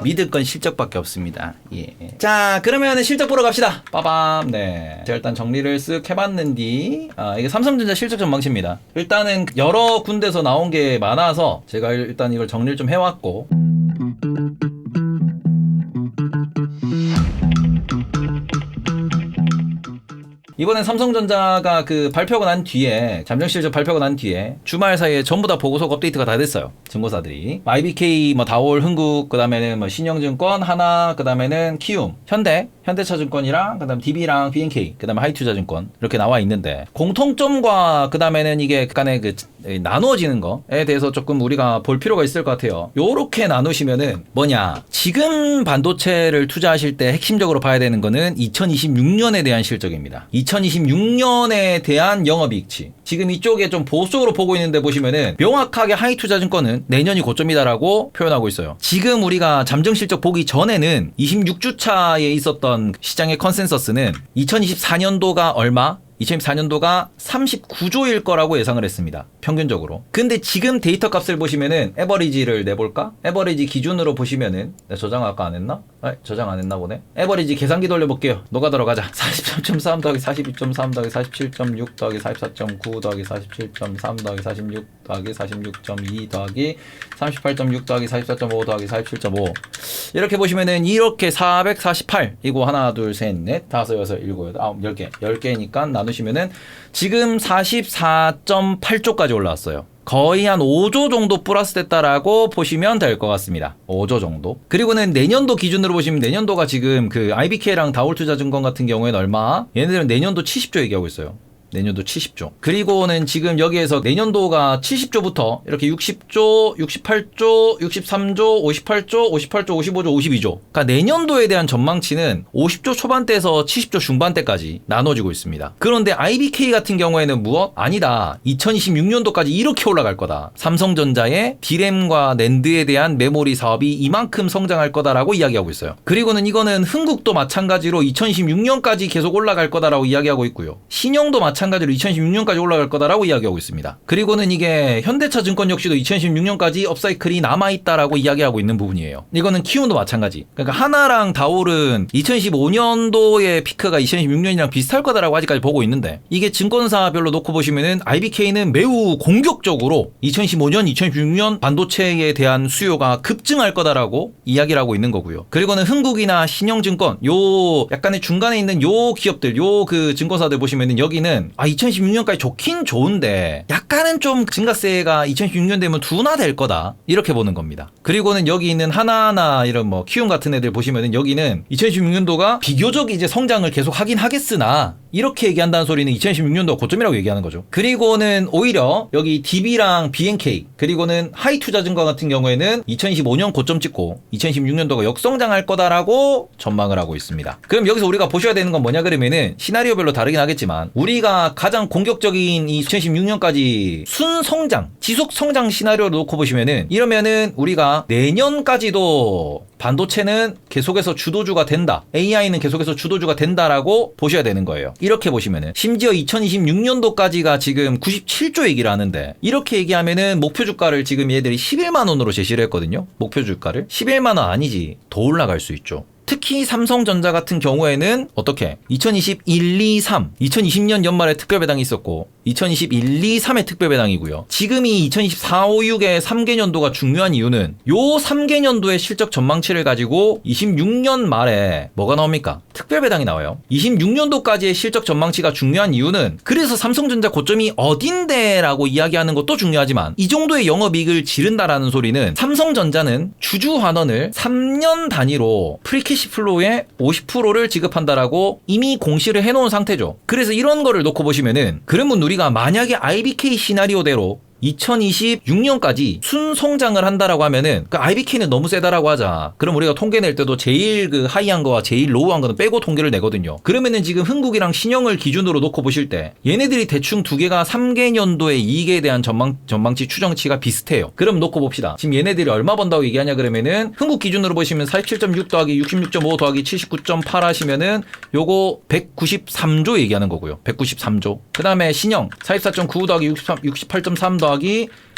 믿을 건 실적밖에 없습니다. 예. 자, 그러면 실적 보러 갑시다. 빠밤. 네. 제가 일단 정리를 쓱 해봤는데, 이게 삼성전자 실적 전망치입니다. 일단은 여러 군데서 나온 게 많아서 제가 일단 이걸 정리를 좀 해왔고. 이번엔 삼성전자가 그 발표가 난 뒤에, 잠정실적 발표가 난 뒤에 주말 사이에 전부 다 보고서 업데이트가 다 됐어요. 증거사들이. IBK, 다올, 흥국, 그 다음에는 신영증권, 하나, 그 다음에는 키움, 현대차증권이랑, 그 다음 DB랑 BNK, 그 다음에 하이투자증권, 이렇게 나와 있는데, 공통점과 그 다음에는 이게 간에 나누어지는 거에 대해서 조금 우리가 볼 필요가 있을 것 같아요. 요렇게 나누시면은 뭐냐. 지금 반도체를 투자하실 때 핵심적으로 봐야 되는 거는 2026년에 대한 실적입니다. 2026년에 대한 영업이익치. 지금 이쪽에 좀 보수적으로 보고 있는데 보시면은 명확하게 하이투자증권은 내년이 고점이다라고 표현하고 있어요. 지금 우리가 잠정실적 보기 전에는 26주차에 있었던 시장의 컨센서스는 2024년도가 얼마? 2024년도가 39조일 거라고 예상을 했습니다. 평균적으로. 근데 지금 데이터 값을 보시면은 에버리지를 내볼까? 에버리지 기준으로 보시면은 내가 저장 아까 안 했나? 저장 안 했나 보네. 에버리지 계산기 돌려볼게요. 노가다로 가자. 43.3 더하기 42.3 더하기 47.6 더하기 44.9 더하기 47.3 더하기 46 더하기 46.2 더하기 38.6 더하기 44.5 더하기 47.5 이렇게 보시면은 이렇게 448 이거 하나 둘 셋 넷 다섯 여섯 일곱 여덟 아홉 10개 10개니까 나누시면은 지금 44.8조까지 올라왔어요. 거의 한 5조 정도 플러스 됐다라고 보시면 될 것 같습니다. 5조 정도. 그리고는 내년도 기준으로 보시면 내년도가 지금 그 IBK랑 다올투자증권 같은 경우에는 얼마? 얘네들은 내년도 70조 얘기하고 있어요. 내년도 70조. 그리고는 지금 여기에서 내년도가 70조부터 이렇게 60조, 68조, 63조, 58조, 58조, 55조, 52조. 그러니까 내년도에 대한 전망치는 50조 초반대에서 70조 중반대까지 나눠지고 있습니다. 그런데 IBK 같은 경우에는 무엇? 아니다. 2026년도까지 이렇게 올라갈 거다. 삼성전자의 D램과 낸드에 대한 메모리 사업이 이만큼 성장할 거다라고 이야기하고 있어요. 그리고는 이거는 흥국도 마찬가지로 2026년까지 계속 올라갈 거다라고 이야기하고 있고요. 신영도 마찬가지로 2016년까지 올라갈 거다라고 이야기하고 있습니다. 그리고는 이게 현대차증권 역시도 2016년까지 업사이클이 남아있다라고 이야기하고 있는 부분이에요. 이거는 키움도 마찬가지. 그러니까 하나랑 다올은 2015년도의 피크가 2016년이랑 비슷할 거다라고 아직까지 보고 있는데 이게 증권사별로 놓고 보시면은 IBK는 매우 공격적으로 2015년, 2016년 반도체에 대한 수요가 급증할 거다라고 이야기를 하고 있는 거고요. 그리고는 흥국이나 신영증권 요 약간의 중간에 있는 요 기업들 요 그 증권사들 보시면은 여기는 2016년까지 좋긴 좋은데 약간은 좀 증가세가 2016년 되면 둔화될 거다 이렇게 보는 겁니다. 그리고는 여기 있는 하나하나 이런 키움 같은 애들 보시면은 여기는 2016년도가 비교적 이제 성장을 계속 하긴 하겠으나 이렇게 얘기한다는 소리는 2016년도 고점이라고 얘기하는 거죠. 그리고는 오히려 여기 DB랑 BNK 그리고는 하이투자증권 같은 경우에는 2025년 고점 찍고 2016년도가 역성장할 거다라고 전망을 하고 있습니다. 그럼 여기서 우리가 보셔야 되는 건 뭐냐 그러면은 시나리오별로 다르긴 하겠지만 우리가 가장 공격적인 이 2016년까지 순성장, 지속 성장 시나리오를 놓고 보시면은 이러면은 우리가 내년까지도 반도체는 계속해서 주도주가 된다. AI는 계속해서 주도주가 된다라고 보셔야 되는 거예요. 이렇게 보시면은 심지어 2026년도까지가 지금 97조 얘기를 하는데 이렇게 얘기하면은 목표 주가를 지금 얘들이 11만 원으로 제시를 했거든요. 목표 주가를 11만 원 아니지 더 올라갈 수 있죠. 특히 삼성전자 같은 경우에는 어떻게 2021, 2, 3 2020년 연말에 특별배당이 있었고 2021, 2, 3의 특별배당이고요. 지금이 2024, 5, 6의 3개년도가 중요한 이유는 요 3개년도의 실적 전망치를 가지고 26년 말에 뭐가 나옵니까? 특별배당이 나와요. 26년도까지의 실적 전망치가 중요한 이유는 그래서 삼성전자 고점이 어딘데 라고 이야기하는 것도 중요하지만 이 정도의 영업이익을 지른다라는 소리는 삼성전자는 주주환원을 3년 단위로 프리캐시 플로우의 50%를 지급한다라고 이미 공시를 해놓은 상태죠. 그래서 이런 거를 놓고 보시면은 그러면 우리가 만약에 IBK 시나리오대로 2026년까지 순성장을 한다라고 하면은 그 IBK는 너무 세다라고 하자. 그럼 우리가 통계 낼 때도 제일 그 하이한 거와 제일 로우한 거는 빼고 통계를 내거든요. 그러면은 지금 흥국이랑 신영을 기준으로 놓고 보실 때 얘네들이 대충 두 개가 3개년도의 이익에 대한 전망치 추정치가 비슷해요. 그럼 놓고 봅시다. 지금 얘네들이 얼마 번다고 얘기하냐 그러면은 흥국 기준으로 보시면 47.6 더하기 66.5 더하기 79.8 하시면은 요거 193조 얘기하는 거고요. 193조. 그 다음에 신영 44.9 더하기 68.3 더하기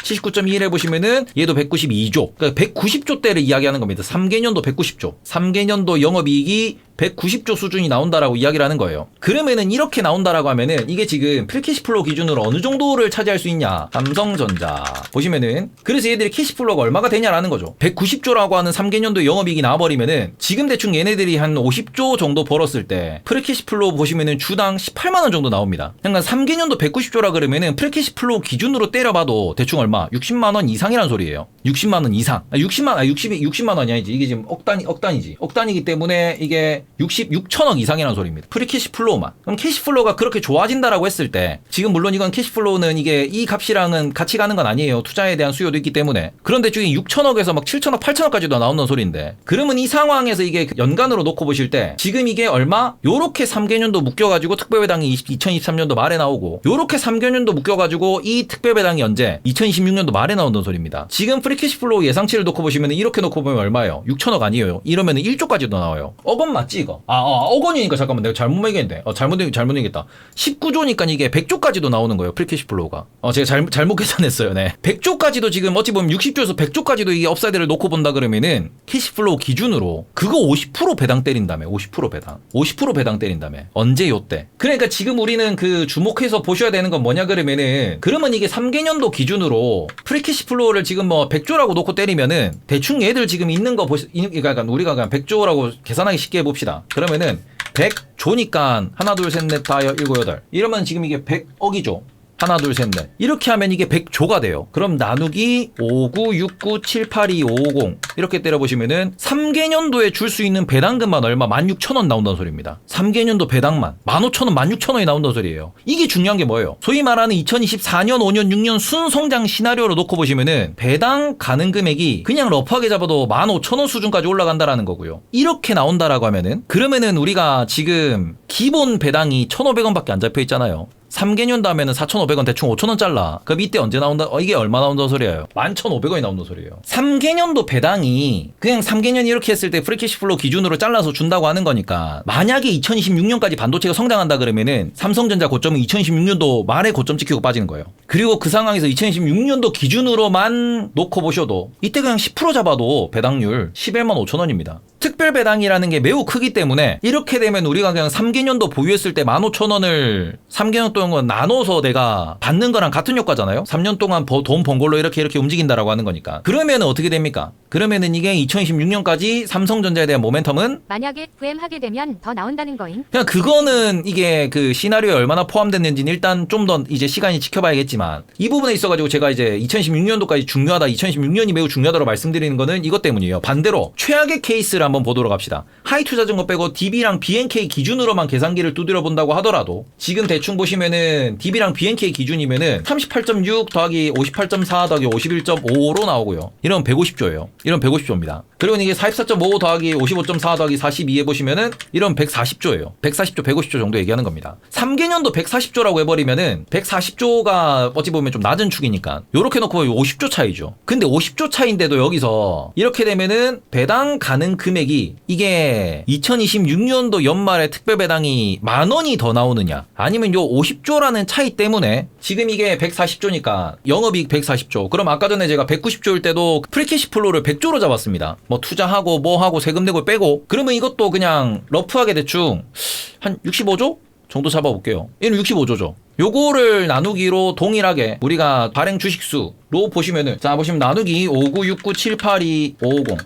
79.21 해보시면은 얘도 192조. 그러니까 190조대를 이야기하는 겁니다. 3개년도 190조. 3개년도 영업이익이 190조 수준이 나온다라고 이야기를 하는 거예요. 그러면은 이렇게 나온다라고 하면은 이게 지금 프리캐시플로우 기준으로 어느 정도를 차지할 수 있냐? 삼성전자 보시면은 그래서 얘들이 캐시플로우가 얼마가 되냐라는 거죠. 190조라고 하는 3개년도 영업이익이 나와버리면은 지금 대충 얘네들이 한 50조 정도 벌었을 때 프리캐시플로우 보시면은 주당 18만 원 정도 나옵니다. 그러니까 3개년도 190조라 그러면은 프리캐시플로우 기준으로 때려봐도 대충 얼마? 60만 원 이상이란 소리예요. 60만 원 이상. 60만 원이 아니지. 이게 지금 억단이지. 억단이기 때문에 이게 66천억 이상이라는 소리입니다. 프리캐시플로우만. 그럼 캐시플로우가 그렇게 좋아진다라고 했을 때 지금 물론 이건 캐시플로우는 이게 이 값이랑은 같이 가는 건 아니에요. 투자에 대한 수요도 있기 때문에. 그런데 중에 6천억에서 막 7천억, 8천억까지도 나온다는 소리인데 그러면 이 상황에서 이게 연간으로 놓고 보실 때 지금 이게 얼마? 요렇게 3개년도 묶여가지고 특별배당이 2023년도 말에 나오고 요렇게 3개년도 묶여가지고 이 특별배당이 언제? 2026년도 말에 나온다는 소리입니다. 지금 프리캐시플로우 예상치를 놓고 보시면 이렇게 놓고 보면 얼마예요? 6천억 아니에요. 이러면 1조까지도 나와요. 억원 맞지 이거? 억 원이니까 잠깐만 내가 잘못 매겼는데 잘못 얘기했다. 19조니까 이게 100조까지도 나오는 거예요. 프리캐시플로우가. 제가 잘못 계산했어요. 네. 100조까지도 지금 어찌 보면 60조에서 100조까지도 이게 업사이드를 놓고 본다 그러면은 캐시플로우 기준으로 그거 50% 배당 때린다며. 50% 배당. 50% 배당 때린다며. 언제 요때? 그러니까 지금 우리는 그 주목해서 보셔야 되는 건 뭐냐 그러면 이게 3개년도 기준으로 프리캐시플로우를 지금 뭐 100조라고 놓고 때리면은 대충 얘들 지금 있는 거 그러니까 우리가 그냥 100조라고 계산하기 쉽게 해봅시다. 그러면은 100조니까 하나 둘 셋 넷 다 일곱 여덟 이러면 지금 이게 100억이죠. 하나 둘 셋 넷 이렇게 하면 이게 100조가 돼요. 그럼 나누기 596978250 이렇게 때려보시면은 3개년도에 줄 수 있는 배당금만 얼마? 16,000원 나온다는 소리입니다. 3개년도 배당만 15,000원 16,000원이 나온다는 소리예요. 이게 중요한 게 뭐예요? 소위 말하는 2024년 5년 6년 순성장 시나리오로 놓고 보시면은 배당 가능 금액이 그냥 러프하게 잡아도 15,000원 수준까지 올라간다라는 거고요. 이렇게 나온다라고 하면은 그러면은 우리가 지금 기본 배당이 1,500원밖에 안 잡혀 있잖아요. 3개년 다음에는 4,500원 대충 5,000원 잘라. 그럼 이때 언제 나온다? 이게 얼마 나온다는 소리예요? 11,500원이 나온다는 소리예요. 3개년도 배당이 그냥 3개년 이렇게 했을 때 프리캐시플로우 기준으로 잘라서 준다고 하는 거니까 만약에 2026년까지 반도체가 성장한다 그러면은 삼성전자 고점은 2026년도 말에 고점 찍히고 빠지는 거예요. 그리고 그 상황에서 2026년도 기준으로만 놓고 보셔도 이때 그냥 10% 잡아도 배당률 11만 5천원입니다. 특별 배당이라는 게 매우 크기 때문에 이렇게 되면 우리가 그냥 3개년도 보유했을 때 15,000원을 3개년 동안 나눠서 내가 받는 거랑 같은 효과잖아요. 3년 동안 돈 번 걸로 이렇게 움직인다라고 하는 거니까. 그러면 어떻게 됩니까? 그러면은 이게 2026년까지 삼성전자에 대한 모멘텀은 만약에 FM하게 되면 더 나온다는 거임. 그냥 그거는 이게 그 시나리오에 얼마나 포함됐는지는 일단 좀 더 이제 시간이 지켜봐야겠지만 이 부분에 있어가지고 제가 이제 2016년도까지 중요하다, 2026년이 매우 중요하다고 말씀드리는 거는 이것 때문이에요. 반대로 최악의 케이스를 한번 보도록 합시다. 하이투자증권 빼고 DB랑 BNK 기준으로만 계산기를 두드려 본다고 하더라도 지금 대충 보시면은 DB랑 BNK 기준이면은 38.6 더하기 58.4 더하기 51.5로 나오고요. 이러면 150조예요. 이런 150조입니다. 그리고 이게 44.5 더하기 55.4 더하기 42 해보시면은 이런 140조예요. 140조, 150조 정도 얘기하는 겁니다. 3개년도 140조라고 해버리면은 140조가 어찌 보면 좀 낮은 축이니까 요렇게 놓고 50조 차이죠. 근데 50조 차인데도 여기서 이렇게 되면은 배당 가능 금액이 이게 2026년도 연말에 특별배당이 10,000원이 더 나오느냐 아니면 요 50조라는 차이 때문에 지금 이게 140조니까 영업이익 140조 그럼 아까 전에 제가 190조일 때도 프리캐시플로우를 100조로 잡았습니다. 뭐 투자하고 뭐 하고 세금 내고 빼고 그러면 이것도 그냥 러프하게 대충 한 65조? 정도 잡아볼게요. 얘는 65조죠. 요거를 나누기로 동일하게 우리가 발행 주식수로 보시면은 자 보시면 나누기 596978250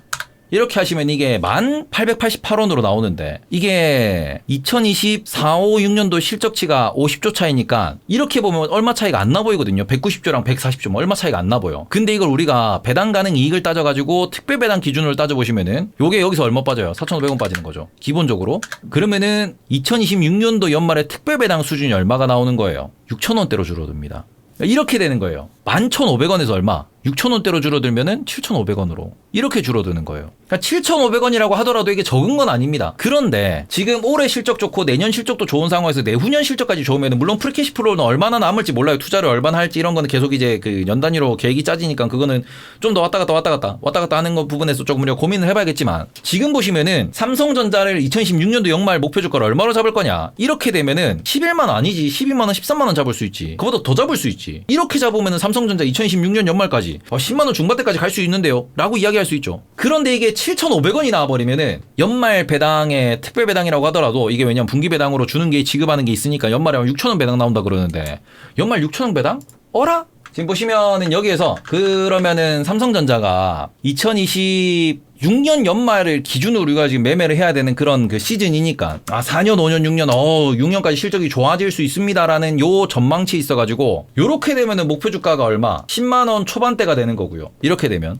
이렇게 하시면 이게 1,888원으로 나오는데 이게 2024, 5, 6년도 실적치가 50조 차이니까 이렇게 보면 얼마 차이가 안 나 보이거든요. 190조랑 140조 뭐 얼마 차이가 안 나 보여. 근데 이걸 우리가 배당 가능 이익을 따져가지고 특별 배당 기준으로 따져보시면은 요게 여기서 얼마 빠져요? 4,500원 빠지는 거죠. 기본적으로. 그러면은 2026년도 연말에 특별 배당 수준이 얼마가 나오는 거예요? 6,000원대로 줄어듭니다. 이렇게 되는 거예요. 11,500원에서 얼마? 6,000원대로 줄어들면은 7,500원으로 이렇게 줄어드는 거예요. 그러니까 7,500원이라고 하더라도 이게 적은 건 아닙니다. 그런데 지금 올해 실적 좋고 내년 실적도 좋은 상황에서 내후년 실적까지 좋으면 물론 프리캐시플로우는 얼마나 남을지 몰라요. 투자를 얼마나 할지 이런 거는 계속 이제 그 연 단위로 계획이 짜지니까 그거는 좀 더 왔다 갔다 하는 거 부분에서 조금 우리가 고민을 해봐야겠지만 지금 보시면은 삼성전자를 2026년도 연말 목표 주가를 얼마로 잡을 거냐 이렇게 되면은 11만 원 아니지 12만 원 13만 원 잡을 수 있지 그보다 더 잡을 수 있지 이렇게 잡으면은 삼성전자 2026년 연말까지 10만원 중반대까지 갈 수 있는데요 라고 이야기할 수 있죠. 그런데 이게 7,500원이 나와버리면은 연말 배당에 특별 배당이라고 하더라도 이게 왜냐면 분기 배당으로 주는 게 지급하는 게 있으니까 연말에 6,000원 배당 나온다 그러는데 연말 6,000원 배당? 어라? 지금 보시면은 여기에서 그러면은 삼성전자가 2026년 연말을 기준으로 우리가 지금 매매를 해야 되는 그런 그 시즌이니까 4년, 5년, 6년 6년까지 실적이 좋아질 수 있습니다라는 요 전망치 있어가지고 요렇게 되면은 목표 주가가 얼마? 10만원 초반대가 되는 거고요. 이렇게 되면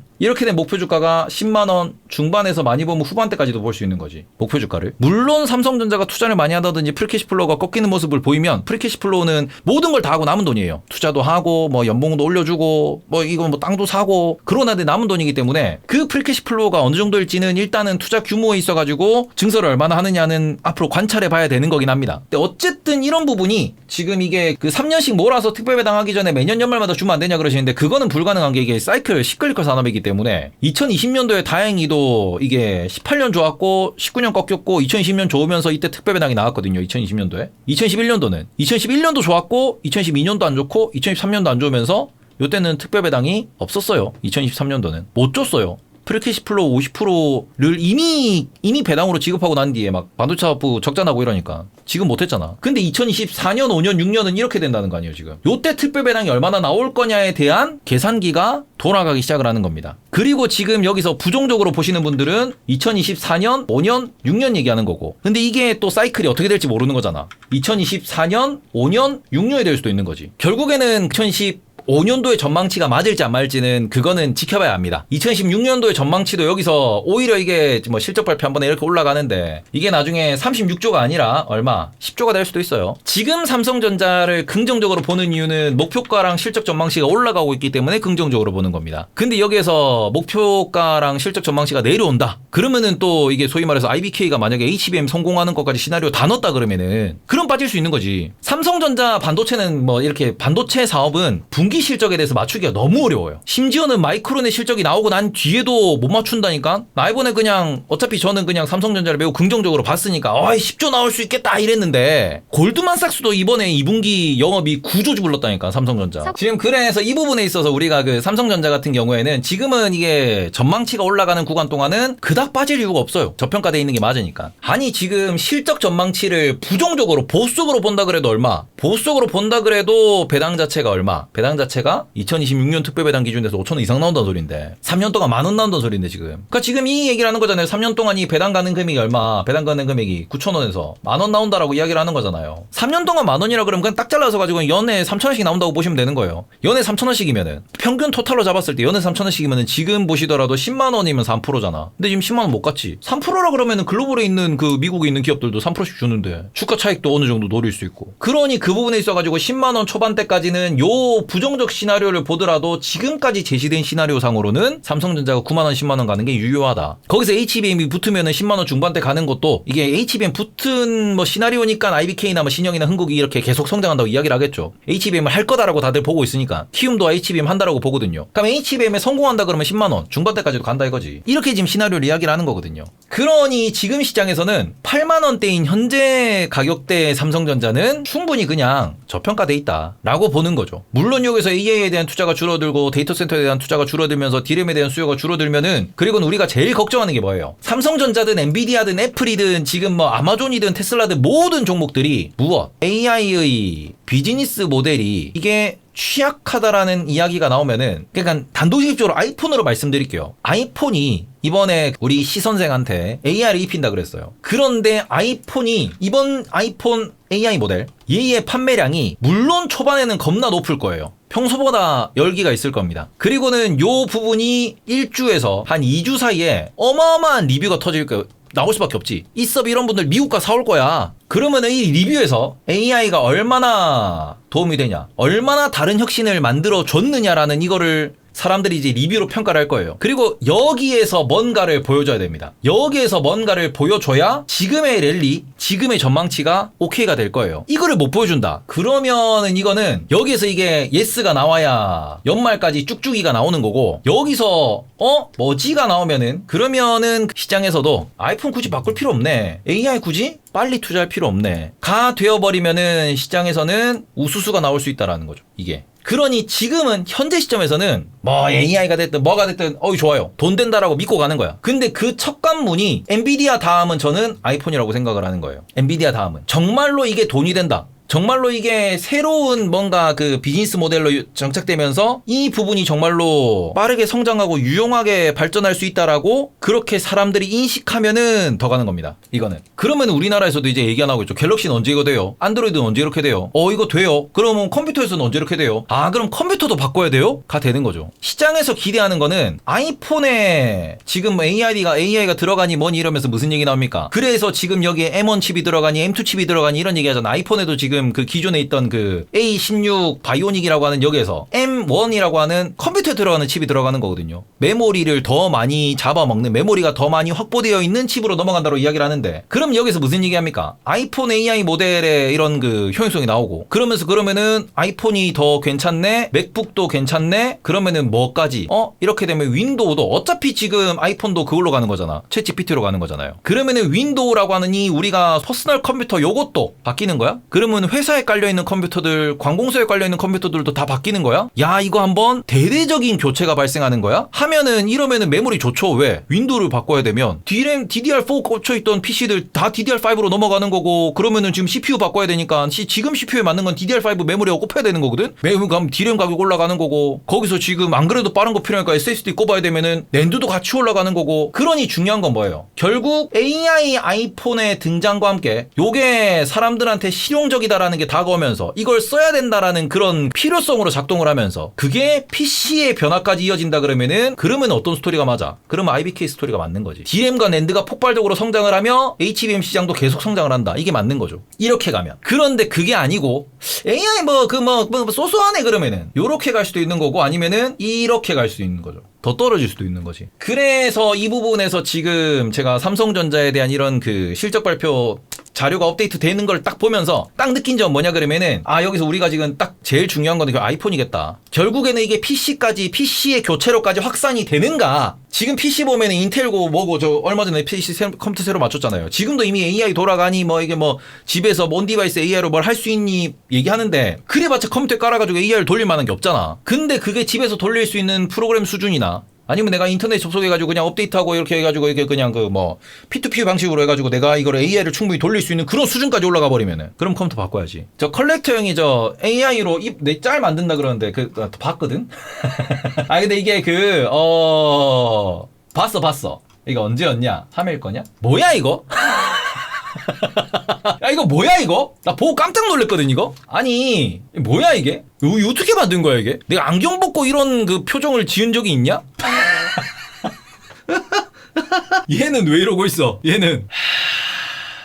목표 주가가 10만원 중반에서 많이 보면 후반대까지도 볼 수 있는 거지. 목표 주가를. 물론 삼성전자가 투자를 많이 하다든지 프리캐시플로우가 꺾이는 모습을 보이면 프리캐시플로우는 모든 걸 다 하고 남은 돈이에요. 투자도 하고 뭐 연봉도 올려주고 뭐 이거 뭐 땅도 사고 그러는데 남은 돈이기 때문에 그 프리캐시플로우가 어느 정도일지는 일단은 투자 규모에 있어가지고 증설을 얼마나 하느냐는 앞으로 관찰해 봐야 되는 거긴 합니다. 근데 어쨌든 이런 부분이 지금 이게 그 3년씩 몰아서 특별 배당하기 전에 매년 연말마다 주면 안 되냐 그러시는데 그거는 불가능한 게 이게 사이클 시클리컬 산업이기 때문에 2020년도에 다행히도 이게 18년 좋았고 19년 꺾였고 2020년 좋으면서 이때 특별 배당이 나왔거든요. 2020년도에. 2011년도 좋았고 2012년도 안 좋고 2023년도 안 좋으면서 이때는 특별 배당이 없었어요. 2023년도는 못 줬어요. 프리캐시플로우 50%를 이미 배당으로 지급하고 난 뒤에 막 반도체 사업부 적자 나고 이러니까 지금 못했잖아. 근데 2024년, 5년, 6년은 이렇게 된다는 거 아니에요 지금. 요때 특별 배당이 얼마나 나올 거냐에 대한 계산기가 돌아가기 시작을 하는 겁니다. 그리고 지금 여기서 부정적으로 보시는 분들은 2024년, 5년, 6년 얘기하는 거고. 근데 이게 또 사이클이 어떻게 될지 모르는 거잖아. 2024년, 5년, 6년이 될 수도 있는 거지. 결국에는 2025년도의 전망치가 맞을지 안 맞을지는 그거는 지켜봐야 합니다. 2016년도의 전망치도 여기서 오히려 이게 뭐 실적 발표 한 번에 이렇게 올라가는데 이게 나중에 36조가 아니라 얼마? 10조가 될 수도 있어요. 지금 삼성전자를 긍정적으로 보는 이유는 목표가랑 실적 전망치가 올라가고 있기 때문에 긍정적으로 보는 겁니다. 근데 여기에서 목표가랑 실적 전망치가 내려온다. 그러면은 또 이게 소위 말해서 IBK가 만약에 HBM 성공하는 것까지 시나리오 다 넣었다 그러면은 그럼 빠질 수 있는 거지. 삼성전자 반도체는 뭐 이렇게 반도체 사업은 분기 실적에 대해서 맞추기가 너무 어려워요. 심지어는 마이크론의 실적이 나오고 난 뒤에도 못 맞춘다니까? 나 이번에 그냥 어차피 저는 그냥 삼성전자를 매우 긍정적으로 봤으니까 10조 나올 수 있겠다 이랬는데 골드만삭스도 이번에 2분기 영업이 9조 불렀다니까 삼성전자. 지금 그래서 이 부분에 있어서 우리가 그 삼성전자 같은 경우에는 지금은 이게 전망치가 올라가는 구간 동안은 그닥 빠질 이유가 없어요. 저평가돼 있는 게 맞으니까. 아니 지금 실적 전망치를 부정적으로 보수적으로 본다 그래도 얼마? 보수적으로 본다 그래도 배당 자체가 얼마? 배당 자체가 2026년 특별 배당 기준에서 5,000원 이상 나온다는 소리인데 3년 동안 10,000원 나온다는 소리인데 지금. 그러니까 지금 이 얘기를 하는 거잖아요. 3년 동안 이 배당 가는 금액이 얼마? 배당 가는 금액이 9,000원에서 10,000원 나온다라고 이야기를 하는 거잖아요. 3년 동안 10,000원이라 그러면 그냥 딱 잘라서 가지고 연에 3,000원씩 나온다고 보시면 되는 거예요. 연에 3,000원씩이면은 평균 토탈로 잡았을 때 연에 3,000원씩이면은 지금 보시더라도 10만 원이면 3%잖아. 근데 지금 10만 원 못 갔지. 3%라 그러면은 글로벌에 있는 그 미국에 있는 기업들도 3%씩 주는데 주가 차익도 어느 정도 노릴 수 있고. 그러니 그 부분에 있어가지고 10만 원 초반대까지는 요 부정적 시나리오를 보더라도 지금까지 제시된 시나리오 상으로는 삼성전자가 9만 원, 10만 원 가는 게 유효하다. 거기서 HBM이 붙으면은 10만 원 중반대 가는 것도 이게 HBM 붙은 뭐 시나리오니까 IBK나 뭐 신영이나 흥국이 이렇게 계속 성장한다고 이야기를 하겠죠. HBM을 할 거다라고 다들 보고 있으니까 키움도 HBM 한다라고 보거든요. 그럼 HBM에 성공한다 그러면 10만 원 중반대까지도 간다 이거지. 이렇게 지금 시나리오를 이야기를 하는 거거든요. 그러니 지금 시장에서는 8만 원대인 현재 가격대의 삼성전자는 충분히 그냥 저평가돼 있다라고 보는 거죠. 물론 여기서 AI에 대한 투자가 줄어들고 데이터 센터에 대한 투자가 줄어들면서 D램에 대한 수요가 줄어들면은 그리고는 우리가 제일 걱정하는 게 뭐예요? 삼성전자든 엔비디아든 애플이든 지금 뭐 아마존이든 테슬라든 모든 종목들이 무엇? AI의 비즈니스 모델이 이게 취약하다라는 이야기가 나오면은 그러니까 단도직입적으로 아이폰으로 말씀드릴게요. 아이폰이 이번에 우리 시선생한테 AI를 입힌다 그랬어요. 그런데 이번 아이폰 AI 모델 얘의 판매량이 물론 초반에는 겁나 높을 거예요. 평소보다 열기가 있을 겁니다. 그리고는 요 부분이 1주에서 한 2주 사이에 어마어마한 리뷰가 터질 거예요. 나올 수밖에 없지. 이 서브 이런 분들 미국 가 사올 거야. 그러면 이 리뷰에서 AI가 얼마나 도움이 되냐, 얼마나 다른 혁신을 만들어 줬느냐라는 이거를 사람들이 이제 리뷰로 평가를 할 거예요. 그리고 여기에서 뭔가를 보여줘야 됩니다. 여기에서 뭔가를 보여줘야 지금의 랠리, 지금의 전망치가 오케이가 될 거예요. 이거를 못 보여준다. 그러면은 이거는 여기에서 이게 예스가 나와야 연말까지 쭉쭉이가 나오는 거고 여기서 머지가 나오면은 그러면은 시장에서도 아이폰 굳이 바꿀 필요 없네. AI 굳이 빨리 투자할 필요 없네. 가 되어버리면은 시장에서는 우수수가 나올 수 있다라는 거죠. 이게. 그러니 지금은 현재 시점에서는 뭐 AI가 됐든 뭐가 됐든 좋아요. 돈 된다라고 믿고 가는 거야. 근데 그 첫 관문이 엔비디아 다음은 저는 아이폰이라고 생각을 하는 거예요. 엔비디아 다음은. 정말로 이게 돈이 된다. 정말로 이게 새로운 뭔가 그 비즈니스 모델로 정착되면서 이 부분이 정말로 빠르게 성장하고 유용하게 발전할 수 있다라고 그렇게 사람들이 인식하면은 더 가는 겁니다. 이거는. 그러면 우리나라에서도 이제 얘기 안 하고 있죠. 갤럭시는 언제 이거 돼요? 안드로이드는 언제 이렇게 돼요? 이거 돼요? 그러면 컴퓨터에서는 언제 이렇게 돼요? 그럼 컴퓨터도 바꿔야 돼요? 가 되는 거죠. 시장에서 기대하는 거는 아이폰에 지금 AI가 들어가니 뭐니 이러면서 무슨 얘기 나옵니까? 그래서 지금 여기에 M1 칩이 들어가니 M2 칩이 들어가니 이런 얘기 하잖아. 아이폰에도 지금 그 기존에 있던 그 A16 바이오닉이라고 하는 여기에서 M1이라고 하는 컴퓨터에 들어가는 칩이 들어가는 거거든요. 메모리를 더 많이 잡아먹는, 메모리가 더 많이 확보되어 있는 칩으로 넘어간다고 이야기를 하는데, 그럼 여기서 무슨 얘기 합니까? 아이폰 AI 모델의 이런 그 효용성이 나오고, 그러면은 아이폰이 더 괜찮네? 맥북도 괜찮네? 그러면은 뭐까지? 이렇게 되면 윈도우도 어차피 지금 아이폰도 그걸로 가는 거잖아. 챗GPT로 가는 거잖아요. 그러면은 윈도우라고 하는 이 우리가 퍼스널 컴퓨터 요것도 바뀌는 거야? 그러면 회사에 깔려있는 컴퓨터들, 관공서에 깔려있는 컴퓨터들도 다 바뀌는 거야? 야, 이거 한번 대대적인 교체가 발생하는 거야? 하면은 이러면은 메모리 좋죠. 왜? 윈도우를 바꿔야 되면 DRAM, DDR4 꽂혀있던 PC들 다 DDR5로 넘어가는 거고, 그러면은 지금 CPU 바꿔야 되니까 지금 CPU에 맞는 건 DDR5 메모리가 꼽혀야 되는 거거든? 그럼 DRAM 가격 올라가는 거고, 거기서 지금 안 그래도 빠른 거 필요하니까 SSD 꼽아야 되면은 낸드도 같이 올라가는 거고. 그러니 중요한 건 뭐예요? 결국 AI 아이폰의 등장과 함께 요게 사람들한테 실용적이다라는 게 다가오면서 이걸 써야 된다라는 그런 필요성으로 작동을 하면서 그게 PC의 변화까지 이어진다 그러면 어떤 스토리가 맞아? 그러면 IBK 스토리가 맞는 거지. DRAM과 낸드가 폭발적으로 성장을 하며 HBM 시장도 계속 성장을 한다. 이게 맞는 거죠. 이렇게 가면. 그런데 그게 아니고 AI 소소하네 그러면은 요렇게 갈 수도 있는 거고, 아니면은 이렇게 갈 수도 있는 거죠. 더 떨어질 수도 있는 거지. 그래서 이 부분에서 지금 제가 삼성전자에 대한 이런 그 실적 발표 자료가 업데이트 되는 걸 딱 보면서 딱 느낀 점 뭐냐 그러면은, 여기서 우리가 지금 딱 제일 중요한 건 아이폰이겠다. 결국에는 이게 PC의 교체로까지 확산이 되는가? 지금 PC 보면은 인텔고 뭐고 저 얼마 전에 PC 컴퓨터 새로 맞췄잖아요. 지금도 이미 AI 돌아가니 이게 집에서 온 디바이스 AI로 뭘 할 수 있니 얘기하는데, 그래봤자 컴퓨터에 깔아가지고 AI를 돌릴 만한 게 없잖아. 근데 그게 집에서 돌릴 수 있는 프로그램 수준이나, 아니면 내가 인터넷 접속해가지고 그냥 업데이트하고 이렇게 해가지고 이게 그냥 P2P 방식으로 해가지고 내가 이걸 AI를 충분히 돌릴 수 있는 그런 수준까지 올라가 버리면은, 그럼 컴퓨터 바꿔야지. 저 컬렉터형이 AI로 내 짤 만든다 그러는데 봤거든? 근데 이게 봤어. 이거 언제였냐? 3일 거냐? 뭐야 이거? 야, 이거 뭐야 이거? 나 보고 깜짝 놀랐거든 이거? 아니 뭐야 이게? 이거 어떻게 만든 거야 이게? 내가 안경 벗고 이런 그 표정을 지은 적이 있냐? 얘는 왜 이러고 있어? 얘는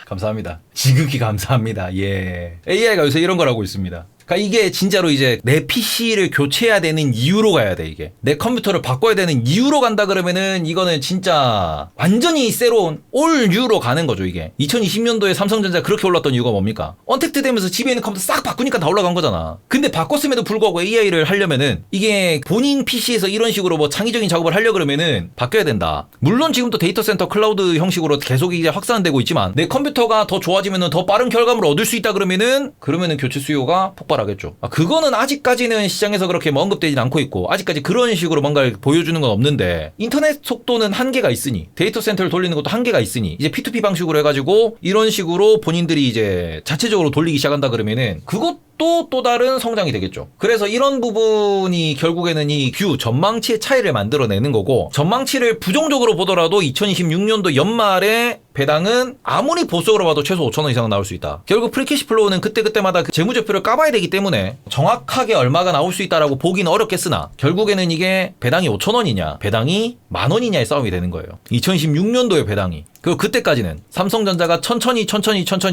감사합니다. 지극히 감사합니다. 예. AI가 요새 이런 걸 하고 있습니다. 그러니까 이게 진짜로 이제 내 PC를 교체해야 되는 이유로 가야 돼. 이게 내 컴퓨터를 바꿔야 되는 이유로 간다 그러면은 이거는 진짜 완전히 새로운 올 뉴로 가는 거죠. 이게 2020년도에 삼성전자 그렇게 올랐던 이유가 뭡니까? 언택트 되면서 집에 있는 컴퓨터 싹 바꾸니까 다 올라간 거잖아. 근데 바꿨음에도 불구하고 AI를 하려면은 이게 본인 PC에서 이런 식으로 창의적인 작업을 하려 그러면은 바뀌어야 된다. 물론 지금도 데이터 센터 클라우드 형식으로 계속 이제 확산되고 있지만, 내 컴퓨터가 더 좋아지면은 더 빠른 결과물을 얻을 수 있다 그러면은 교체 수요가 폭발하겠죠. 그거는 아직까지는 시장에서 그렇게 언급되진 않고 있고, 아직까지 그런 식으로 뭔가를 보여주는 건 없는데, 인터넷 속도는 한계가 있으니, 데이터 센터를 돌리는 것도 한계가 있으니, 이제 P2P 방식으로 해가지고 이런 식으로 본인들이 이제 자체적으로 돌리기 시작한다 그러면은 그것도 또 다른 성장이 되겠죠. 그래서 이런 부분이 결국에는 이 전망치의 차이를 만들어내는 거고, 전망치를 부정적으로 보더라도 2026년도 연말에 배당은 아무리 보수적으로 봐도 최소 5,000원 이상은 나올 수 있다. 결국 프리캐시 플로우는 그때그때마다 그 재무제표를 까봐야 되기 때문에 정확하게 얼마가 나올 수 있다라고 보기는 어렵겠으나, 결국에는 이게 배당이 5,000원이냐 배당이 10,000원이냐의 싸움이 되는 거예요. 2026년도의 배당이. 그리고 그때까지는 삼성전자가 천천히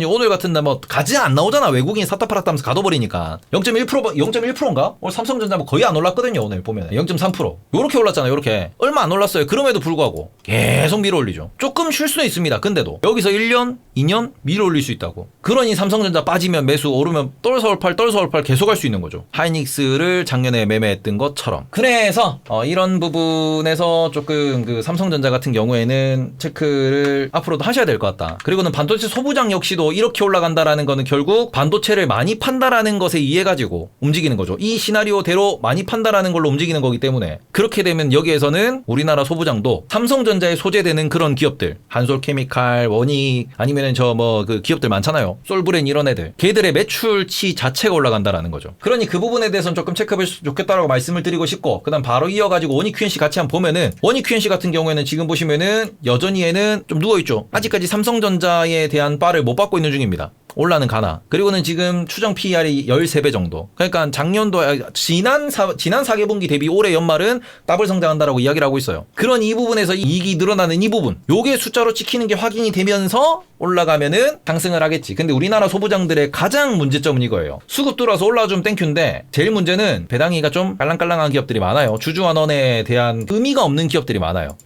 오늘 같은 날 가지 안 나오잖아. 외국인 사타 팔았다면서 가둬버리니까 0.1%인가? 오늘 삼성전자 거의 안 올랐거든요. 오늘 보면 0.3% 요렇게 올랐잖아요. 요렇게 얼마 안 올랐어요. 그럼에도 불구하고 계속 밀어 올리죠. 조금 쉴 수는 있습니다. 근데도 여기서 1년 2년 밀어 올릴 수 있다고. 그러니 삼성전자 빠지면 매수, 오르면 떨서울팔 계속 할 수 있는 거죠. 하이닉스를 작년에 매매했던 것처럼. 그래서 이런 부분에서 조금 그 삼성전자 같은 경우에는 체크를 앞으로도 하셔야 될 것 같다. 그리고는 반도체 소부장 역시도 이렇게 올라간다라는 거는 결국 반도체를 많이 판다라는 것에 의해 가지고 움직이는 거죠. 이 시나리오대로 많이 판다라는 걸로 움직이는 거기 때문에 그렇게 되면 여기에서는 우리나라 소부장도 삼성전자에 소재되는 그런 기업들, 한솔케미칼, 원익, 아니면은 저 뭐 그 기업들 많잖아요. 솔브렌 이런 애들, 걔들의 매출치 자체가 올라간다라는 거죠. 그러니 그 부분에 대해서는 조금 체크해볼 수 좋겠다라고 말씀을 드리고 싶고, 그다음 바로 이어가지고 원익 QNC 같이 한번 보면은, 원익 QNC 같은 경우에는 지금 보시면은 여전히 얘는 좀 누워있죠. 아직까지 삼성전자에 대한 바를 못 받고 있는 중입니다. 올라는 가나. 그리고는 지금 추정 PER이 13배 정도. 그러니까 작년도 지난 4개분기 대비 올해 연말은 더블 성장한다라고 이야기를 하고 있어요. 그런 이 부분에서 이익이 늘어나는 이 부분, 요게 숫자로 찍히는 게 확인이 되면서 올라가면은 상승을 하겠지. 근데 우리나라 소부장들의 가장 문제점은 이거예요. 수급 들어와서 올라주면 땡큐인데 제일 문제는 배당이가 좀 깔랑깔랑한 기업들이 많아요. 주주환원에 대한 의미가 없는 기업들이 많아요.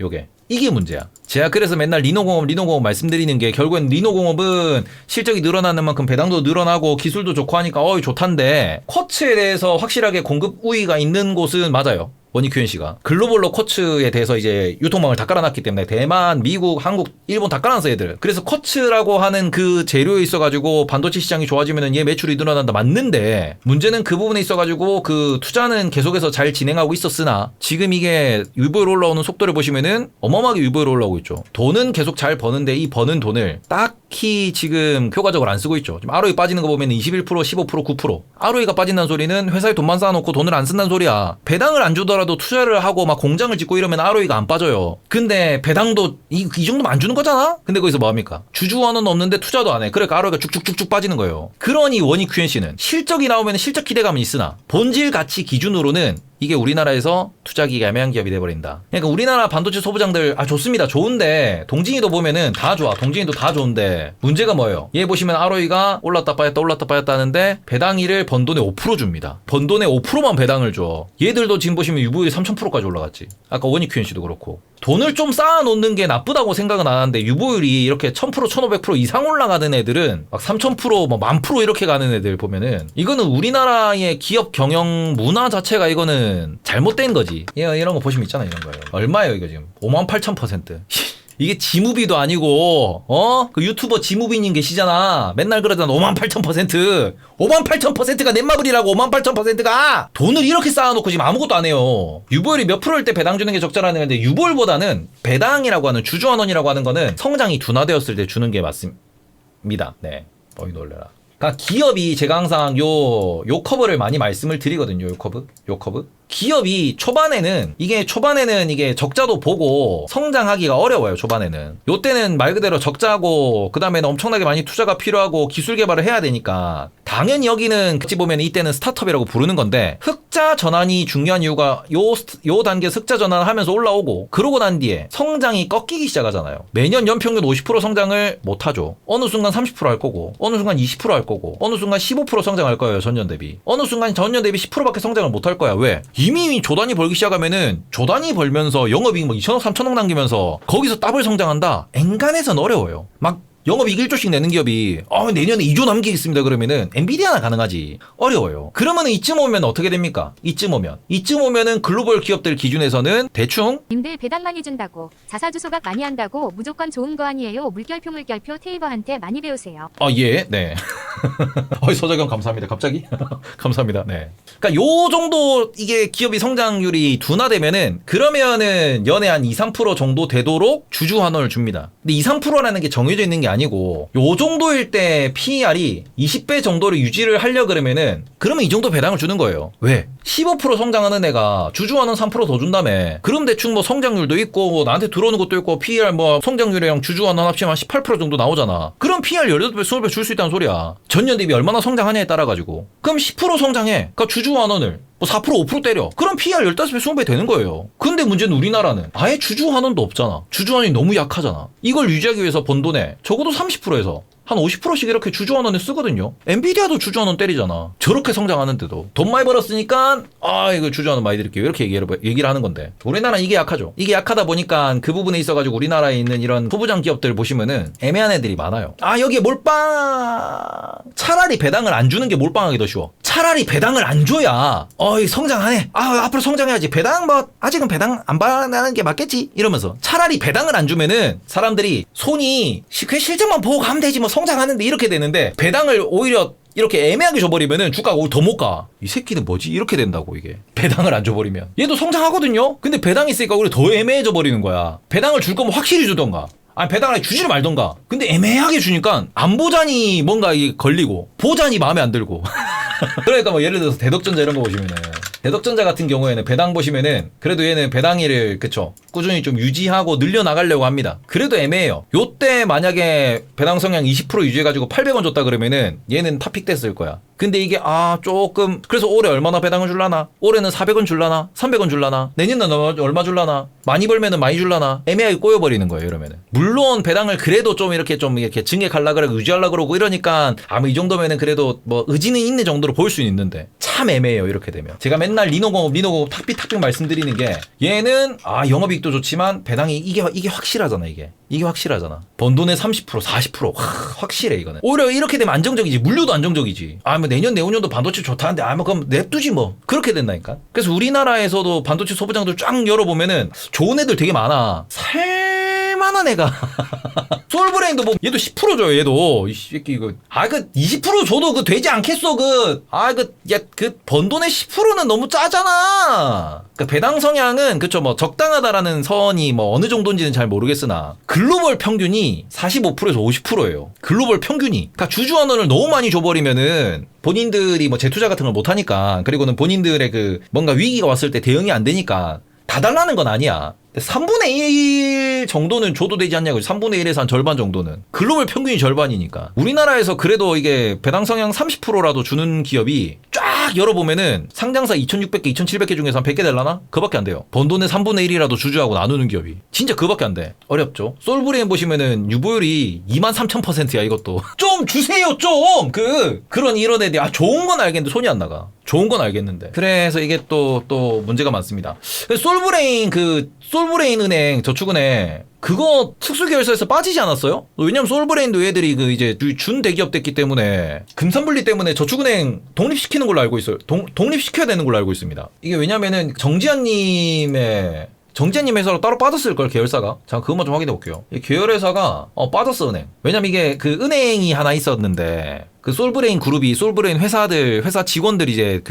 이게 문제야. 제가 그래서 맨날 리노공업 말씀드리는 게, 결국엔 리노공업은 실적이 늘어나는 만큼 배당도 늘어나고 기술도 좋고 하니까 좋단데, 쿼츠에 대해서 확실하게 공급 우위가 있는 곳은 맞아요. 원익 QNC가 글로벌로 쿼츠에 대해서 이제 유통망을 다 깔아놨기 때문에 대만, 미국, 한국, 일본 다 깔아놨어 얘들. 그래서 쿼츠라고 하는 그 재료에 있어가지고 반도체 시장이 좋아지면은 얘 매출이 늘어난다 맞는데, 문제는 그 부분에 있어가지고 그 투자는 계속해서 잘 진행하고 있었으나 지금 이게 유보율 올라오는 속도를 보시면은 어마어마하게 유보율 올라오고 있죠. 돈은 계속 잘 버는데 이 버는 돈을 딱히 지금 효과적으로 안 쓰고 있죠. 지금 ROE 빠지는 거 보면 21%, 15%, 9%. ROE가 빠진다는 소리는 회사에 돈만 쌓아놓고 돈을 안 쓴다는 소리야. 배당을 안 주더라도 투자를 하고 막 공장을 짓고 이러면 ROE가 안 빠져요. 근데 배당도 이 정도면 안 주는 거잖아? 근데 거기서 뭐합니까? 주주원은 없는데 투자도 안 해. 그러니까 ROE가 쭉쭉쭉쭉 빠지는 거예요. 그러니 원익 QNC는 실적이 나오면 실적 기대감은 있으나 본질 가치 기준으로는 이게 우리나라에서 투자하기가 애매한 기업이 돼버린다. 그러니까 우리나라 반도체 소부장들 좋습니다. 좋은데 동진이도 보면은 다 좋아. 동진이도 다 좋은데 문제가 뭐예요? 얘 보시면 ROE가 올랐다 빠졌다 하는데 배당일을 번 돈의 5% 줍니다. 번 돈의 5%만 배당을 줘. 얘들도 지금 보시면 유보율이 3000%까지 올라갔지. 아까 원익 QNC도 그렇고. 돈을 좀 쌓아놓는 게 나쁘다고 생각은 안 하는데, 유보율이 이렇게 1000%, 1500% 이상 올라가는 애들은 막 3000%, 뭐 1000% 이렇게 가는 애들 보면은, 이거는 우리나라의 기업 경영 문화 자체가 이거는 잘못된 거지. 이런 거 보시면 있잖아, 이런 거예요. 얼마예요, 이거 지금? 58,000%. 이게 지무비도 아니고, 그 유튜버 지무비님 계시잖아. 맨날 그러잖아. 58,000%. 58,000%가 넷마블이라고, 58,000%가! 돈을 이렇게 쌓아놓고 지금 아무것도 안 해요. 유보율이 몇 프로일 때 배당 주는 게 적절하는 건데, 유보율보다는 배당이라고 하는, 주주환원이라고 하는 거는 성장이 둔화되었을 때 주는 게 맞습니다. 네. 어이, 놀래라. 그러니까 기업이, 제가 항상 요 커브를 많이 말씀을 드리거든요. 요 커브. 기업이 초반에는 이게 적자도 보고 성장하기가 어려워요. 초반에는. 요때는 말 그대로 적자고, 그 다음에는 엄청나게 많이 투자가 필요하고 기술 개발을 해야 되니까, 당연히 여기는 같이 보면 이때는 스타트업이라고 부르는 건데, 흑자 전환이 중요한 이유가 요 단계 흑자 전환을 하면서 올라오고, 그러고 난 뒤에 성장이 꺾이기 시작하잖아요. 매년 연평균 50% 성장을 못하죠. 어느 순간 30% 할 거고, 어느 순간 20% 할 거고, 어느 순간 15% 성장할 거예요. 전년 대비. 어느 순간 전년 대비 10%밖에 성장을 못 할 거야. 왜? 이미 조단위 벌기 시작하면은, 조단위 벌면서 영업이익 뭐 2천억 3천억 남기면서 거기서 더블 성장한다? 엔간해서는 어려워요. 막 영업이익 1조씩 내는 기업이 내년에 2조 남기겠습니다 그러면은 엔비디아나 가능하지. 어려워요. 그러면은 이쯤 오면 어떻게 됩니까? 이쯤 오면은 글로벌 기업들 기준에서는 대충, 님들 배당 많이 준다고, 자사주 소각 많이 한다고 무조건 좋은 거 아니에요. 물결표 테이버한테 많이 배우세요. 예, 네. 서재경 감사합니다. 갑자기? 감사합니다. 네. 그러니까 요 정도 이게 기업이 성장률이 둔화되면은, 그러면은 연에 한 2, 3% 정도 되도록 주주 환원을 줍니다. 근데 2, 3%라는 게 정해져 있는 게 아니고, 요 정도일 때 PER이 20배 정도를 유지를 하려 그러면 이 정도 배당을 주는 거예요. 왜? 15% 성장하는 애가 주주환원 3% 더 준다며. 그럼 대충 뭐 성장률도 있고, 뭐 나한테 들어오는 것도 있고, PER 뭐 성장률이랑 주주환원 합치면 18% 정도 나오잖아. 그럼 PER 18배, 20배 줄 수 있다는 소리야. 전년 대비 얼마나 성장하냐에 따라가지고. 그럼 10% 성장해. 그러니까 주주환원을 뭐 4%, 5% 때려. 그럼 PER 15배, 20배 되는 거예요. 근데 문제는 우리나라는 아예 주주환원도 없잖아. 주주환원이 너무 약하잖아. 이걸 유지하기 위해서 번 돈에 적어도 30%에서 한 50%씩 이렇게 주주환원에 쓰거든요. 엔비디아도 주주환원 때리잖아. 저렇게 성장하는데도 돈 많이 벌었으니까 이거 주주환원 많이 드릴게요. 이렇게 얘기를 하는 건데 우리나라는 이게 약하죠. 이게 약하다 보니까 그 부분에 있어가지고 우리나라에 있는 이런 후보장 기업들 보시면은 애매한 애들이 많아요. 여기에 몰빵. 차라리 배당을 안 주는 게 몰빵하기 더 쉬워. 차라리 배당을 안 줘야 성장하네. 앞으로 성장해야지. 배당 아직은 배당 안 받는 게 맞겠지 이러면서 차라리 배당을 안 주면은 사람들이 손이 그 실적만 보고 가면 되지 뭐 성장하는데 이렇게 되는데 배당을 오히려 이렇게 애매하게 줘버리면은 주가가 더 못 가. 이 새끼는 뭐지? 이렇게 된다고 이게. 배당을 안 줘버리면. 얘도 성장하거든요? 근데 배당이 있으니까 오히려 더 애매해져 버리는 거야. 배당을 줄 거면 확실히 주던가. 배당을 주지를 말던가. 근데 애매하게 주니까 안 보자니 뭔가 이게 걸리고 보자니 마음에 안 들고. 그러니까 뭐 예를 들어서 대덕전자 이런 거 보시면은 대덕전자 같은 경우에는 배당 보시면은 그래도 얘는 배당일을 그쵸 꾸준히 좀 유지하고 늘려나가려고 합니다. 그래도 애매해요. 요때 만약에 배당 성향 20% 유지해가지고 800원 줬다 그러면은 얘는 탑픽 됐을 거야. 근데 이게 조금 그래서 올해 얼마나 배당을 줄라나? 올해는 400원 줄라나? 300원 줄라나? 내년은 얼마 줄라나? 많이 벌면은 많이 줄라나? 애매하게 꼬여버리는 거예요. 이러면은 물론 배당을 그래도 좀 이렇게 증액하려 그러고 유지하려 그러고 이러니까 뭐 이 정도면은 그래도 뭐 의지는 있는 정도로 볼 수는 있는데 참 애매해요. 이렇게 되면 제가 맨날 리노공업 탁픽 말씀드리는 게 얘는 영업이익도 좋지만 배당이 이게 확실하잖아. 이게 확실하잖아. 번 돈의 30% 40% 확실해. 이거는 오히려 이렇게 되면 안정적이지. 물류도 안정적이지. 뭐 내년 내후년도 반도체 좋다는데 뭐 그럼 냅두지 뭐. 그렇게 된다니까. 그래서 우리나라에서도 반도체 소부장들 쫙 열어보면은 좋은 애들 되게 많아. 살만한 애가 솔브레인도 뭐 얘도 10% 줘요. 얘도 이 새끼 이거 그 20% 줘도 그 되지 않겠어. 그 번돈의 10%는 너무 짜잖아. 그 배당 성향은 그쵸 뭐 적당하다라는 선이 뭐 어느 정도인지는 잘 모르겠으나 글로벌 평균이 45%에서 50%예요. 글로벌 평균이. 그러니까 주주환원을 너무 많이 줘버리면은 본인들이 뭐 재투자 같은 걸 못하니까 그리고는 본인들의 그 뭔가 위기가 왔을 때 대응이 안 되니까 다 달라는 건 아니야. 3분의 1 정도는 줘도 되지 않냐고. 3분의 1에서 한 절반 정도는. 글로벌 평균이 절반이니까. 우리나라에서 그래도 이게 배당 성향 30%라도 주는 기업이 쫙 열어보면은 상장사 2,600개, 2,700개 중에서 한 100개 될라나? 그밖에 안 돼요. 번 돈의 3분의 1이라도 주주하고 나누는 기업이. 진짜 그밖에 안 돼. 어렵죠. 솔브레인 보시면은 유보율이 23,000%야 이것도. 좀 주세요 좀! 그런 이런 애들이 좋은 건 알겠는데 손이 안 나가. 좋은 건 알겠는데. 그래서 이게 또 문제가 많습니다. 솔브레인 은행, 저축은행, 그거 특수계열사에서 빠지지 않았어요? 왜냐면 솔브레인도 얘들이 이제 준 대기업 됐기 때문에 금산분리 때문에 저축은행 독립시키는 걸로 알고 있어요. 독립시켜야 되는 걸로 알고 있습니다. 이게 왜냐면은 정지한님 회사로 따로 빠졌을 걸 계열사가. 잠깐 그것만 좀 확인해 볼게요. 이 계열회사가 빠졌어 은행. 왜냐면 이게 그 은행이 하나 있었는데 그 솔브레인 그룹이 솔브레인 회사 직원들이 이제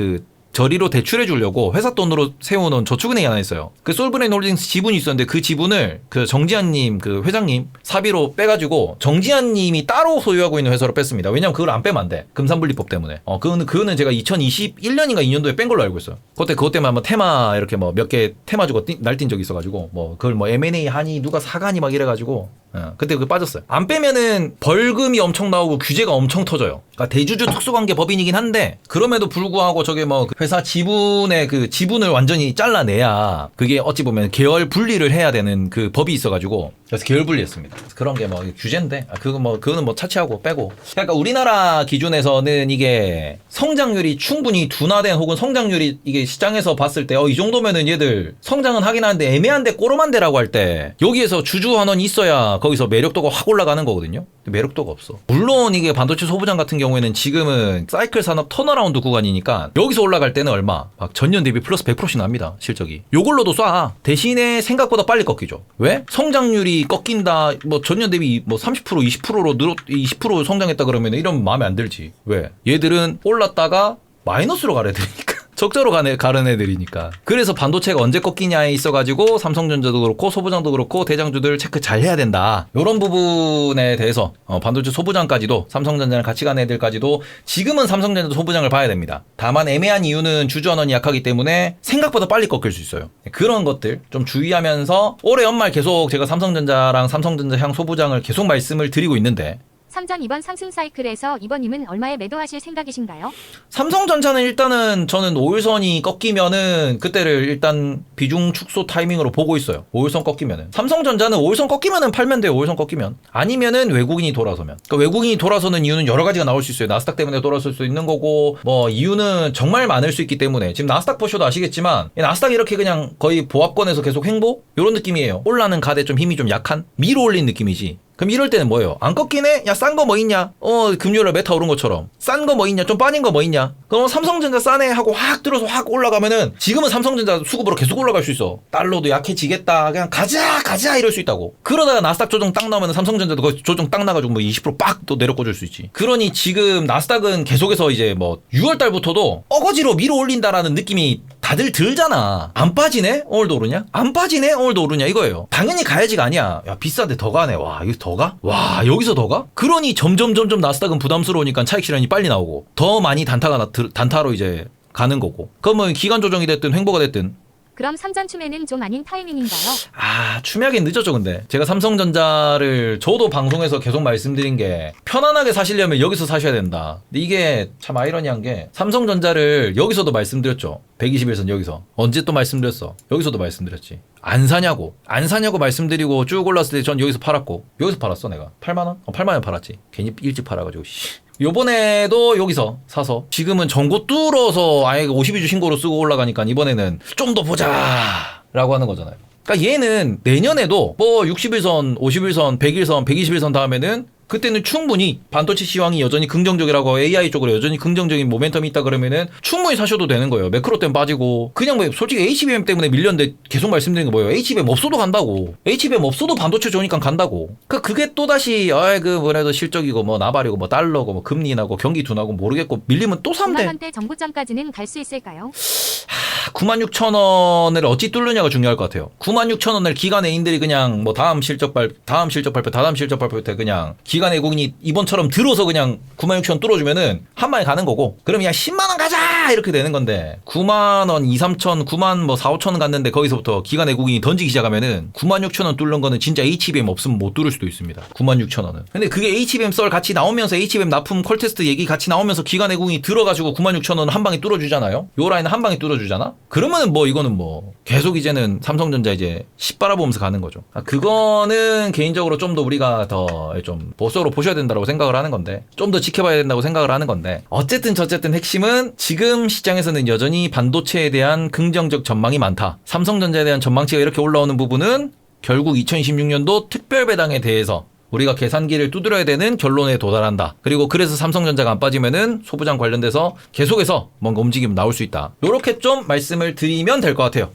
저리로 대출해 주려고 회사 돈으로 세워놓은 저축은행이 하나 있어요. 그 솔브레인 홀딩스 지분이 있었는데 그 지분을 그 정지한님 회장님 사비로 빼가지고 정지한님이 따로 소유하고 있는 회사로 뺐습니다. 왜냐면 그걸 안 빼면 안 돼. 금산분리법 때문에. 그거는 제가 2021년인가 2년도에 뺀 걸로 알고 있어요. 그것 때문에 한번 테마 이렇게 뭐 몇 개 테마 주고 날뛴 적이 있어가지고 그걸 M&A 하니 누가 사가니 막 이래가지고 그때 그게 빠졌어요. 안 빼면은 벌금이 엄청 나오고 규제가 엄청 터져요. 그러니까 대주주 특수관계 법인이긴 한데 그럼에도 불구하고 저게 회사 지분의 지분을 완전히 잘라내야 그게 어찌 보면 계열 분리를 해야 되는 그 법이 있어가지고 그래서 계열 분리했습니다. 그런 게 규제인데 그거는 차치하고 빼고. 그러니까 우리나라 기준에서는 이게 성장률이 충분히 둔화된 혹은 성장률이 이게 시장에서 봤을 때 이 정도면은 얘들 성장은 하긴 하는데 애매한데 꼬름한데라고 할 때 여기에서 주주환원이 있어야 거기서 매력도가 확 올라가는 거거든요. 매력도가 없어. 물론 이게 반도체 소부장 같은 경우에는 지금은 사이클 산업 턴어라운드 구간이니까 여기서 올라갈 때는 얼마? 전년 대비 플러스 100%씩 납니다. 실적이. 요걸로도 쏴. 대신에 생각보다 빨리 꺾이죠. 왜? 성장률이 꺾인다. 전년 대비 30% 20%로 20% 성장했다 그러면 이러면 마음에 안 들지. 왜? 얘들은 올랐다가 마이너스로 가야 되니까. 적자로 가는 애들이니까. 그래서 반도체가 언제 꺾이냐에 있어가지고 삼성전자도 그렇고 소부장도 그렇고 대장주들 체크 잘 해야 된다. 이런 부분에 대해서 반도체 소부장까지도 삼성전자랑 같이 가는 애들까지도 지금은 삼성전자 소부장을 봐야 됩니다. 다만 애매한 이유는 주주환원이 약하기 때문에 생각보다 빨리 꺾일 수 있어요. 그런 것들 좀 주의하면서 올해 연말 계속 제가 삼성전자랑 삼성전자향 소부장을 계속 말씀을 드리고 있는데 삼전 이번 상승 사이클에서 이번님은 얼마에 매도하실 생각이신가요? 삼성전자는 일단은 저는 5일선이 꺾이면은 그때를 일단 비중 축소 타이밍으로 보고 있어요. 5일선 꺾이면은. 삼성전자는 5일선 꺾이면은 팔면 돼요. 5일선 꺾이면. 아니면은 외국인이 돌아서면. 그러니까 외국인이 돌아서는 이유는 여러 가지가 나올 수 있어요. 나스닥 때문에 돌아설 수 있는 거고 뭐 이유는 정말 많을 수 있기 때문에 지금 나스닥 보셔도 아시겠지만 나스닥이 이렇게 그냥 거의 보합권에서 계속 횡보? 이런 느낌이에요. 올라는 가대 좀 힘이 좀 약한? 밀어 올린 느낌이지. 그럼 이럴 때는 뭐예요? 안 꺾이네? 야, 싼 거 뭐 있냐? 금요일에 메타 오른 것처럼. 싼 거 뭐 있냐? 좀 빠진 거 뭐 있냐? 그럼 삼성전자 싸네? 하고 확 들어서 확 올라가면은 지금은 삼성전자 수급으로 계속 올라갈 수 있어. 달러도 약해지겠다. 그냥 가자! 이럴 수 있다고. 그러다가 나스닥 조정 딱 나오면 삼성전자도 거기 조정 딱 나가지고 뭐 20%빡 또 내려꽂을 수 있지. 그러니 지금 나스닥은 계속해서 이제 뭐 6월달부터도 어거지로 밀어 올린다라는 느낌이 다들 들잖아. 안 빠지네? 오늘도 오르냐? 안 빠지네? 오늘도 오르냐? 이거예요. 당연히 가야지가 아니야. 야, 비싼데 더 가네. 와, 이거 더 가? 와, 여기서 더 가? 그러니 점점 나스닥은 부담스러우니까 차익 실현이 빨리 나오고 더 많이 단타로 이제 가는 거고. 그러면 기간 조정이 됐든 횡보가 됐든. 그럼 삼전 추매는 좀 아닌 타이밍인가요? 추매하긴 늦었죠. 근데 제가 삼성전자를 저도 방송에서 계속 말씀드린 게 편안하게 사시려면 여기서 사셔야 된다. 근데 이게 참 아이러니한 게 삼성전자를 여기서도 말씀드렸죠. 121선 여기서 언제 또 말씀드렸어. 여기서도 말씀드렸지. 안 사냐고 말씀드리고 쭉 올랐을 때 전 여기서 팔았고. 여기서 팔았어 내가 8만원? 8만원 팔았지. 괜히 일찍 팔아가지고 요번에도 여기서 사서 지금은 전고 뚫어서 아예 52주 신고로 쓰고 올라가니까 이번에는 좀 더 보자 라고 하는 거잖아요. 그러니까 얘는 내년에도 뭐 60일선, 51선, 100일선, 120일선 다음에는 그때는 충분히 반도체 시황이 여전히 긍정적이라고 AI 쪽으로 여전히 긍정적인 모멘텀이 있다 그러면은 충분히 사셔도 되는 거예요. 매크로 때문에 빠지고 그냥 뭐 솔직히 HBM 때문에 밀렸는데 계속 말씀드리는 거 뭐예요? HBM 없어도 간다고. HBM 없어도 반도체 좋으니까 간다고. 그게 또다시 뭐래도 실적이고 뭐 나발이고 뭐 달러고 뭐 금리 나고 경기 둔하고 모르겠고 밀리면 또 사면 돼. 9만원대 정고점까지는 갈 수 있을까요? 96,000원을 어찌 뚫느냐가 중요할 것 같아요. 96,000원을 기관 애인들이 그냥 뭐 다음 실적 발표 때 그냥 기관 외국인이 이번처럼 들어서 그냥 96,000원 뚫어주면은 한 방에 가는 거고. 그럼 야 10만원 가자! 이렇게 되는 건데 9만원, 2, 3천, 9만 뭐 4, 5천원 갔는데 거기서부터 기관 외국인이 던지기 시작하면은 96,000원 뚫는 거는 진짜 HBM 없으면 못 뚫을 수도 있습니다. 96,000원은. 근데 그게 HBM 썰 같이 나오면서 HBM 납품 콜테스트 얘기 같이 나오면서 기관 외국인이 들어가지고 96,000원 한 방에 뚫어주잖아요. 요 라인은 한 방에 뚫어주잖아. 그러면은 뭐 이거는 뭐 계속 이제는 삼성전자 이제 10 바라보면서 가는 거죠. 그거는 개인적으로 좀 더 우리가 더 좀 보수로 보셔야 된다고 생각을 하는 건데 좀 더 지켜봐야 된다고 생각을 하는 건데 어쨌든 핵심은 지금 시장에서는 여전히 반도체에 대한 긍정적 전망이 많다. 삼성전자에 대한 전망치가 이렇게 올라오는 부분은 결국 2026년도 특별배당에 대해서 우리가 계산기를 두드려야 되는 결론에 도달한다. 그리고 그래서 삼성전자가 안 빠지면은 소부장 관련돼서 계속해서 뭔가 움직임 나올 수 있다. 요렇게 좀 말씀을 드리면 될 것 같아요.